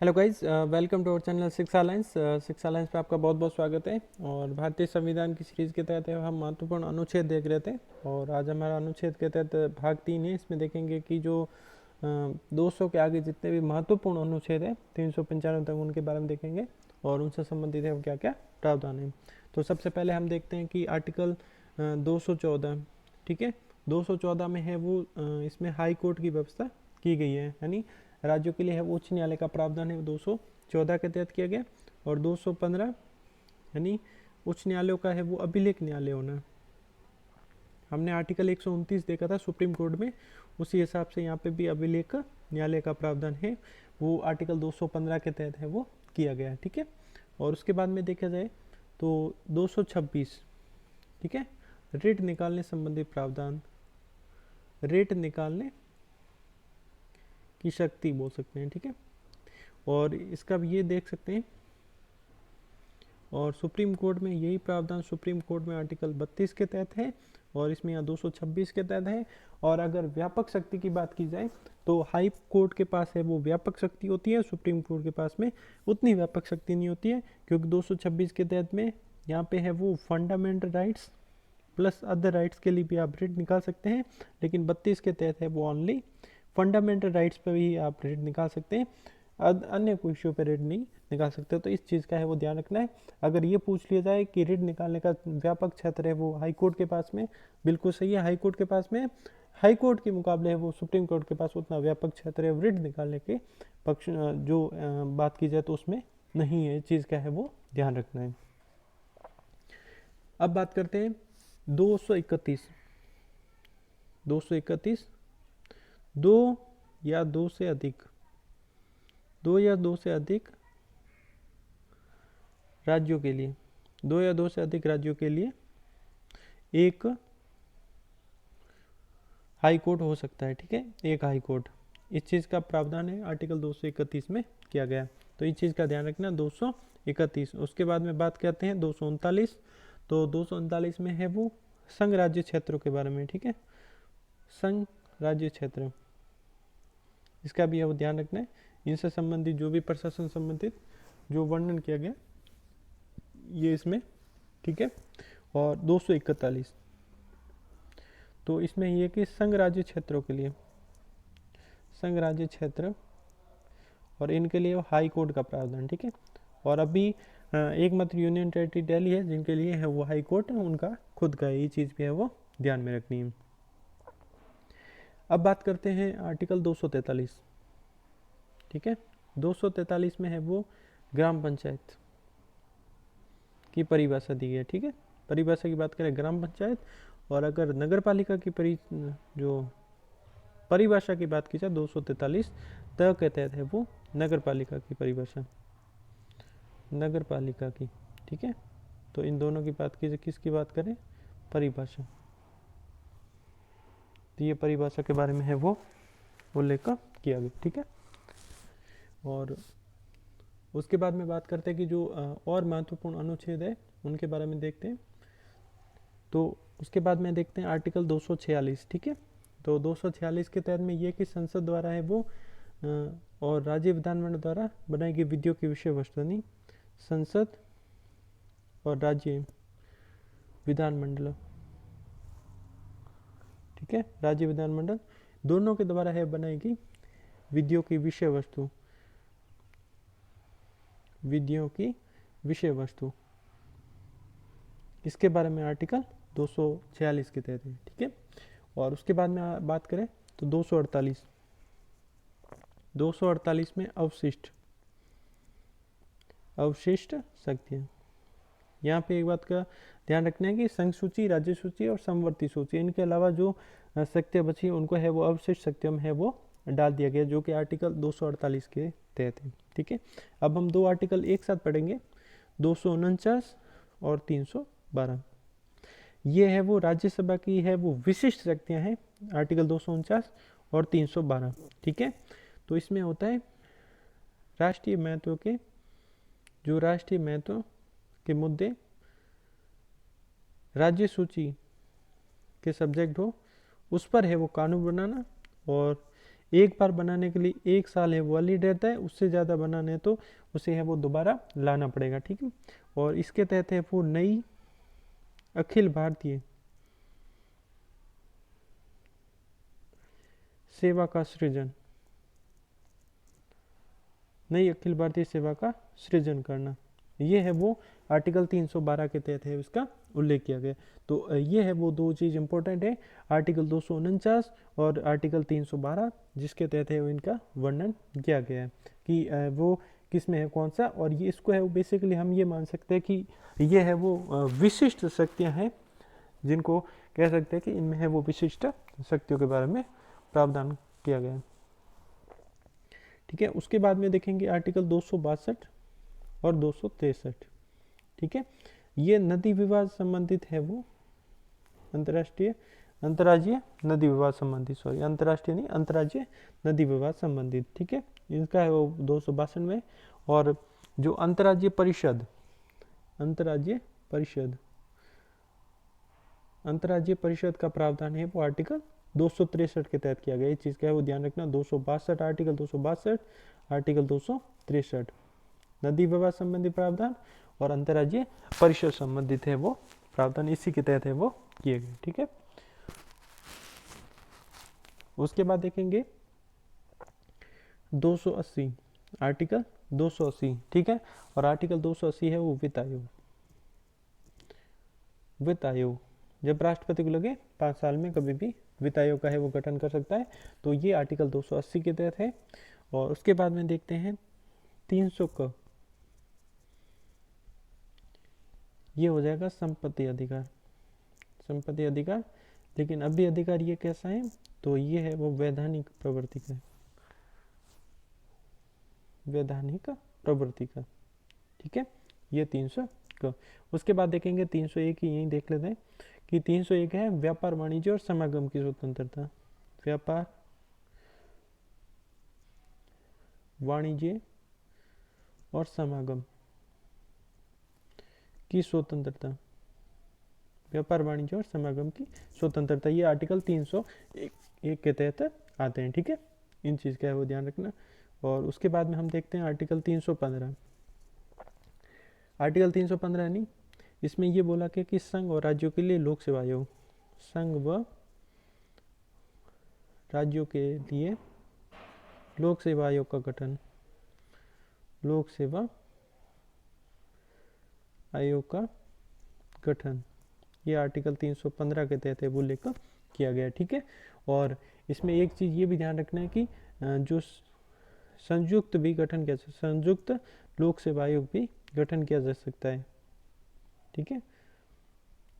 Hello guys, welcome to our channel Shiksha alliance पे आपका बहुत बहुत स्वागत है। और भारतीय संविधान की सीरीज़ के तहत हम महत्वपूर्ण अनुच्छेद देख रहे थे और आज हमारा अनुच्छेद के तहत भाग 3 है। इसमें देखेंगे कि जो 200 के आगे जितने भी महत्वपूर्ण अनुच्छेद है 395 तक उनके बारे में देखेंगे और उनसे संबंधित है वो क्या क्या प्रावधान है। तो सबसे पहले हम देखते हैं कि आर्टिकल 214, ठीक है, 214 में है वो इसमें हाई कोर्ट की व्यवस्था की गई है, यानी राज्यों के लिए है वो उच्च न्यायालय का प्रावधान है 214 के तहत किया गया। और 215 यानी उच्च न्यायालयों का है वो अभिलेख न्यायालय होना। हमने आर्टिकल 129 देखा था सुप्रीम कोर्ट में, उसी हिसाब से यहाँ पे भी अभिलेख न्यायालय का प्रावधान है वो आर्टिकल 215 के तहत है वो किया गया है, ठीक है। और उसके बाद में देखा जाए तो 226, ठीक है, रेट निकालने संबंधी प्रावधान, रेट निकालने की शक्ति बोल सकते हैं, ठीक है। और इसका भी ये देख सकते हैं और सुप्रीम कोर्ट में यही प्रावधान सुप्रीम कोर्ट में आर्टिकल 32 के तहत है और इसमें यहाँ 226 के तहत है। और अगर व्यापक शक्ति की बात की जाए तो हाई कोर्ट के पास है वो व्यापक शक्ति होती है, सुप्रीम कोर्ट के पास में उतनी व्यापक शक्ति नहीं होती है, क्योंकि 226 के तहत में यहाँ पे है वो fundamental rights plus other rights के लिए भी आप रेट निकाल सकते हैं, लेकिन 32 के तहत है वो ओनली फंडामेंटल राइट्स पर भी आप रेट निकाल सकते हैं, अन्य कोई इश्यू पे रेट नहीं निकाल सकते। तो इस चीज़ का है वो ध्यान रखना है। अगर ये पूछ लिया जाए कि रेट निकालने का व्यापक क्षेत्र है वो हाई कोर्ट के पास में, बिल्कुल सही है, हाई कोर्ट के पास में, हाई कोर्ट के मुकाबले है वो सुप्रीम कोर्ट के पास उतना व्यापक क्षेत्र है रेट निकालने के पक्ष जो बात की जाए तो उसमें नहीं है, चीज़ का है वो ध्यान रखना है। अब बात करते हैं 231, 231 दो या दो से अधिक, दो या दो से अधिक राज्यों के लिए, दो या दो से अधिक राज्यों के लिए एक हाई कोर्ट हो सकता है, ठीक है, एक हाई कोर्ट। इस चीज़ का प्रावधान है आर्टिकल 231 में किया गया, तो इस चीज़ का ध्यान रखना 231। उसके बाद में बात करते हैं 239, तो 239 में है वो संघ राज्य क्षेत्रों के बारे में, ठीक है, संघ राज्य क्षेत्र, इसका भी अब ध्यान रखना है। इनसे संबंधित जो भी प्रशासन संबंधित जो वर्णन किया गया ये इसमें, ठीक है। और 241, तो इसमें ये कि संघ राज्य क्षेत्रों के लिए, संघ राज्य क्षेत्र और इनके लिए हाई कोर्ट का प्रावधान, ठीक है। और अभी एकमात्र यूनियन टेरिटरी दिल्ली है जिनके लिए है वो हाई कोर्ट उनका खुद का, ये चीज़ भी है वो ध्यान में रखनी है। अब बात करते हैं आर्टिकल 243, ठीक है, 243 में है वो ग्राम पंचायत की परिभाषा दी है, ठीक है। परिभाषा की बात करें ग्राम पंचायत, और अगर नगर पालिका की जो परिभाषा की बात की जाए 243 त के तहत है वो नगर पालिका की परिभाषा, नगर पालिका की, ठीक है। तो इन दोनों की बात की जाए, किसकी बात करें, परिभाषा, तो ये परिभाषा के बारे में है वो उल्लेख किया गया, ठीक है। और उसके बाद में बात करते हैं कि जो और महत्वपूर्ण अनुच्छेद है उनके बारे में देखते हैं। तो उसके बाद में देखते हैं आर्टिकल 246, ठीक है। तो 246 के तहत में ये कि संसद द्वारा है वो और राज्य विधानमंडल द्वारा बनाई गई विधियों की विषय वस्तु, नहीं, संसद और राज्य विधानमंडल, ठीक है, राज्य विधानमंडल दोनों के द्वारा है बनाई गई विधियों की विषय वस्तु, विधियों की विषय वस्तु, इसके बारे में आर्टिकल 246 के तहत है, ठीक है। और उसके बाद में बात करें तो 248, 248 में अवशिष्ट, अवशिष्ट शक्तियाँ, यहाँ पे एक बात का ध्यान रखना है कि संघ सूची, राज्य सूची और समवर्ती सूची, इनके अलावा जो शक्तियाँ बची उनको है वो अवशिष्ट शक्तियों में है वो डाल दिया गया, जो कि आर्टिकल 248 के तहत है, ठीक है। अब हम दो आर्टिकल एक साथ पढ़ेंगे, 249 और 312, ये है वो राज्यसभा की है वो विशिष्ट शक्तियाँ हैं, आर्टिकल 249 और 312, ठीक है। तो इसमें होता है राष्ट्रीय महत्व के, जो राष्ट्रीय महत्व के मुद्दे राज्य सूची के सब्जेक्ट हो उस पर है वो कानून बनाना, और एक बार बनाने के लिए 1 साल है वो वैलिड रहता है, उससे ज़्यादा बनाना है तो उसे है वो दोबारा लाना पड़ेगा, ठीक है। और इसके तहत है वो नई अखिल भारतीय सेवा का सृजन, नई अखिल भारतीय सेवा का सृजन करना, ये है वो आर्टिकल 312 के तहत है इसका उल्लेख किया गया। तो ये है वो दो चीज़ इंपॉर्टेंट है, आर्टिकल 249 और आर्टिकल 312, जिसके तहत है वो इनका वर्णन किया गया है कि वो किस में है कौन सा। और ये इसको है वो बेसिकली हम ये मान सकते हैं कि ये है वो विशिष्ट शक्तियाँ हैं, जिनको कह सकते हैं कि इनमें है वो विशिष्ट शक्तियों के बारे में प्रावधान किया गया है, ठीक है। उसके बाद में देखेंगे आर्टिकल 262 और 263, ठीक है। ये नदी विवाद संबंधित है वो अंतर्राज्यीय नदी विवाद संबंधित, सॉरी अंतर्राष्ट्रीय नहीं, अंतर्राज्यीय नदी विवाद संबंधित, ठीक है। इसका है वो 262 में। और जो अंतर्राज्यीय परिषद का प्रावधान है वो आर्टिकल 263 के तहत किया गया। इस चीज़ का है वो ध्यान रखना, 262 आर्टिकल 262 आर्टिकल 263 नदी विवाद संबंधी प्रावधान और अंतर्राज्यीय परिषद संबंधित है वो प्रावधान, इसी के तहत है वो किए गए, ठीक है। उसके बाद देखेंगे 280 आर्टिकल 280, ठीक है। और आर्टिकल 280 है वो वित्त आयोग, जब राष्ट्रपति को लगे 5 साल में कभी भी वित्त आयोग का है वो गठन कर सकता है, तो ये आर्टिकल 280 के तहत है। और उसके बाद में देखते हैं 300 का, ये हो जाएगा संपत्ति अधिकार। लेकिन अभी अधिकार ये कैसा है, तो ये है वो वैधानिक प्रवृत्ति का, ठीक है, ये 300 का। उसके बाद देखेंगे 301 ही, यही देख लेते हैं कि 301 है व्यापार वाणिज्य और समागम की स्वतंत्रता, व्यापार वाणिज्य और समागम की स्वतंत्रता, व्यापार वाणिज्य और समागम की स्वतंत्रता, ये आर्टिकल 301 के तहत आते हैं, ठीक है। इन चीज़ का है वो ध्यान रखना। और उसके बाद में हम देखते हैं आर्टिकल 315। आर्टिकल 315 नहीं, इसमें ये बोला कि संघ और राज्यों के लिए लोक सेवा आयोग, संघ व राज्यों के लिए लोक सेवा आयोग का गठन, लोक सेवा आयोग का गठन, ये आर्टिकल 315 के तहत है वो उल्लेख किया गया, ठीक है। और इसमें एक चीज़ ये भी ध्यान रखना है कि जो संयुक्त भी गठन किया, संयुक्त लोक सेवा आयोग भी गठन किया जा सकता है, ठीक है।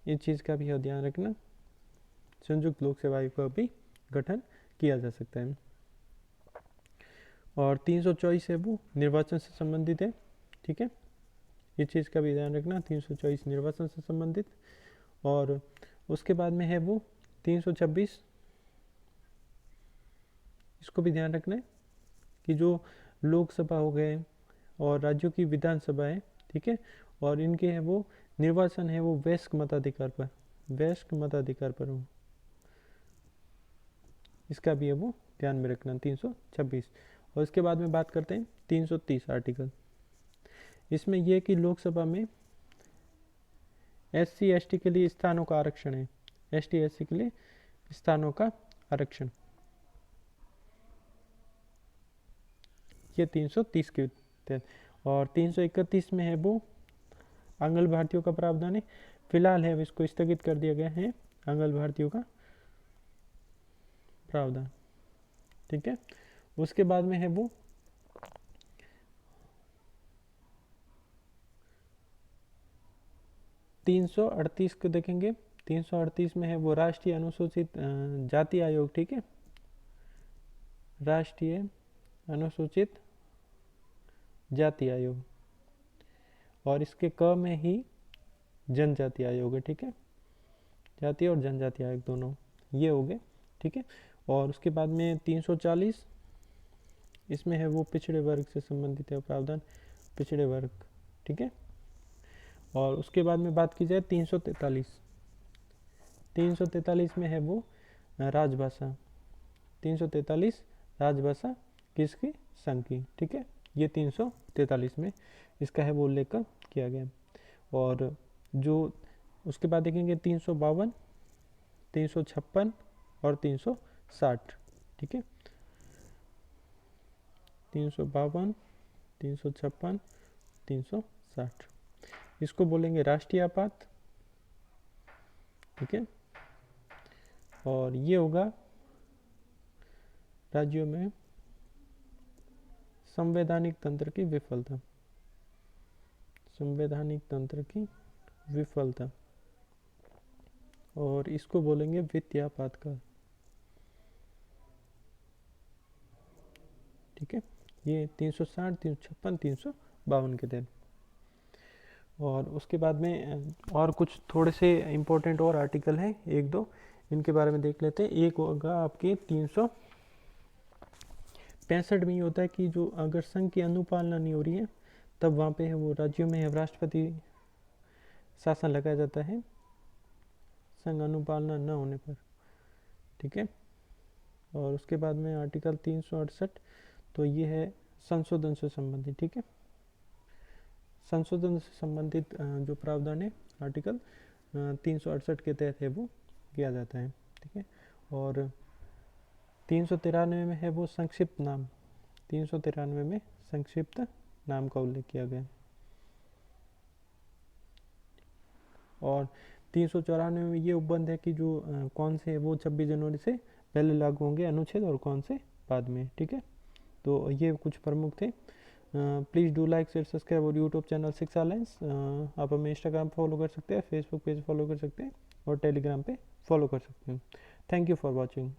इस चीज़ का भी ध्यान रखना, संयुक्त लोक सेवा आयोग का भी गठन किया जा सकता है। और 324 है वो निर्वाचन से संबंधित है, ठीक है। इस चीज़ का भी ध्यान रखना, 324 निर्वाचन से संबंधित। और उसके बाद में है वो 326, इसको भी ध्यान रखना है कि जो लोकसभा हो गए और राज्यों की विधानसभा है, ठीक है, और इनके है वो निर्वाचन है वो वयस्क मताधिकार पर हो, इसका भी है वो ध्यान में रखना 326। और इसके बाद में बात करते हैं 330 आर्टिकल। इसमें यह कि लोकसभा में SC ST के लिए स्थानों का आरक्षण है, ST SC के लिए स्थानों का आरक्षण, ये 330 के तहत। और 331 में है वो आंग्ल भारतीयों का प्रावधान है, फिलहाल है इसको स्थगित कर दिया गया है, आंग्ल भारतीयों का प्रावधान, ठीक है। उसके बाद में है वो 338 को देखेंगे। 338 में है वो राष्ट्रीय अनुसूचित जाति आयोग, ठीक है, राष्ट्रीय अनुसूचित जाति आयोग, और इसके क में ही जनजाति आयोग है, ठीक है, जाति और जनजाति आयोग दोनों ये हो गए, ठीक है। और उसके बाद में 340, इसमें है वो पिछड़े वर्ग से संबंधित है प्रावधान, पिछड़े वर्ग, ठीक है। और उसके बाद में बात की जाए 343 में है वो राजभाषा, 343 राजभाषा किसकी? संघ की। ठीक है, ये 343 में इसका है वो उल्लेख किया गया। और जो उसके बाद देखेंगे 352, 356 और 360। ठीक है, 352, 356, 360, इसको बोलेंगे राष्ट्रीय आपात। ठीक है, और ये होगा राज्यों में संवैधानिक तंत्र की विफलता। संवैधानिक तंत्र की विफलता, और इसको बोलेंगे वित्तीय आपातकाल। ठीक है, ये 360, 356, 352 के तहत। और उसके बाद में और कुछ थोड़े से इम्पोर्टेंट और आर्टिकल हैं, एक दो, इनके बारे में देख लेते हैं। एक होगा आपके 365 में ये होता है कि जो अगर संघ की अनुपालना नहीं हो रही है तब वहाँ पे है वो राज्यों में है राष्ट्रपति शासन लगाया जाता है, संघ अनुपालना न होने पर। ठीक है, और उसके बाद में आर्टिकल 368, तो ये है संशोधन से संबंधित। ठीक है, संशोधन से संबंधित जो प्रावधान है आर्टिकल 368 के तहत है वो किया जाता है। ठीक है, और 393 में है वो संक्षिप्त नाम। 393 में संक्षिप्त नाम का उल्लेख किया गया। और 394 में ये उपबंध है कि जो कौन से वो 26 जनवरी से पहले लागू होंगे अनुच्छेद और कौन से बाद में। ठीक है, तो ये कुछ प्रमुख थे। Please do like share subscribe और यूट्यूब चैनल शिक्षा अलायंस। आप हमें इंस्टाग्राम फॉलो कर सकते हैं, फेसबुक पेज फॉलो कर सकते हैं और टेलीग्राम पे फॉलो कर सकते हैं। Thank you for watching.